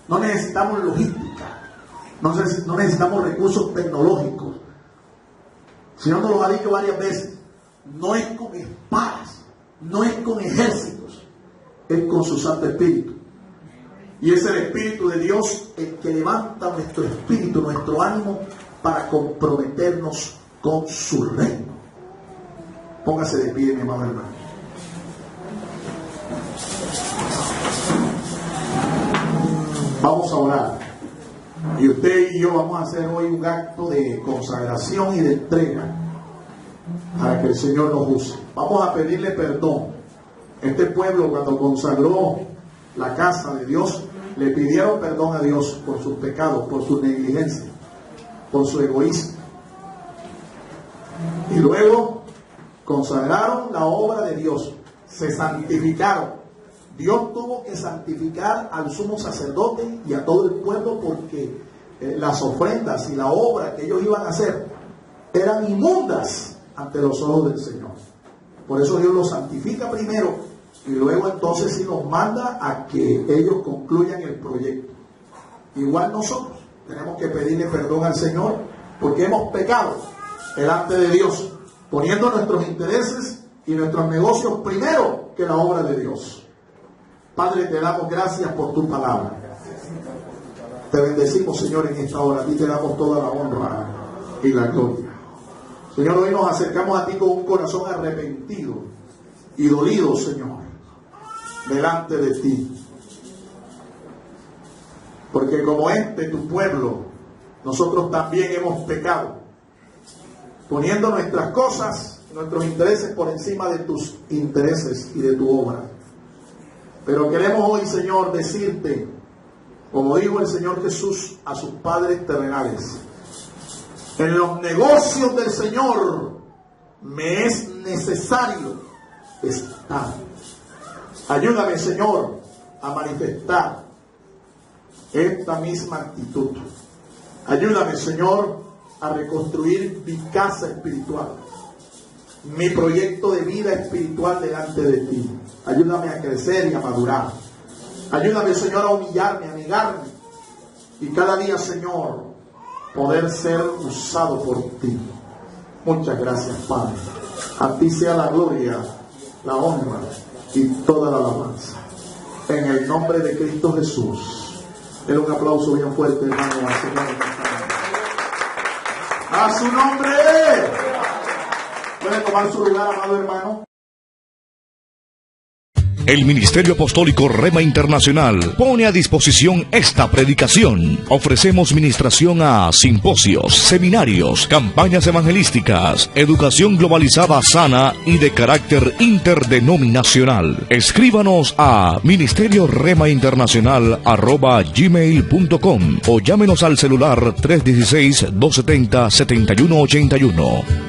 no necesitamos logística, no necesitamos recursos tecnológicos. El Señor nos lo ha dicho varias veces. No es con espadas, no es con ejércitos, es con su Santo Espíritu. Y es el Espíritu de Dios el que levanta nuestro espíritu, nuestro ánimo, para comprometernos con su reino. Póngase de pie, mi amado hermano. Vamos a orar. Y usted y yo vamos a hacer hoy un acto de consagración y de entrega para que el Señor nos use. Vamos a pedirle perdón. Este pueblo, cuando consagró la casa de Dios, le pidieron perdón a Dios por sus pecados, por su negligencia, por su egoísmo. Y luego consagraron la obra de Dios, se santificaron. Dios tuvo que santificar al sumo sacerdote y a todo el pueblo porque las ofrendas y la obra que ellos iban a hacer eran inmundas ante los ojos del Señor. Por eso Dios los santifica primero y luego entonces sí los manda a que ellos concluyan el proyecto. Igual nosotros tenemos que pedirle perdón al Señor porque hemos pecado delante de Dios, poniendo nuestros intereses y nuestros negocios primero que la obra de Dios. Padre, te damos gracias por tu palabra. Te bendecimos, Señor, en esta hora. A ti te damos toda la honra y la gloria. Señor, hoy nos acercamos a ti con un corazón arrepentido y dolido, Señor, delante de ti. Porque como tu pueblo, nosotros también hemos pecado, poniendo nuestras cosas, nuestros intereses por encima de tus intereses y de tu obra. Pero queremos hoy, Señor, decirte, como dijo el Señor Jesús a sus padres terrenales, En los negocios del Señor me es necesario estar. Ayúdame, Señor, a manifestar esta misma actitud. Ayúdame, Señor, a reconstruir mi casa espiritual, mi proyecto de vida espiritual delante de ti. Ayúdame a crecer y a madurar. Ayúdame, Señor, a humillarme, a negarme. Y cada día, Señor, poder ser usado por ti. Muchas gracias, Padre. A ti sea la gloria, la honra y toda la alabanza. En el nombre de Cristo Jesús. Denle un aplauso bien fuerte, hermano, al Señor. A su nombre. Puede tomar su lugar, amado hermano. El Ministerio Apostólico Rema Internacional pone a disposición esta predicación. Ofrecemos ministración a simposios, seminarios, campañas evangelísticas, educación globalizada sana y de carácter interdenominacional. Escríbanos a ministerioremainternacional@gmail.com o llámenos al celular 316-270-7181.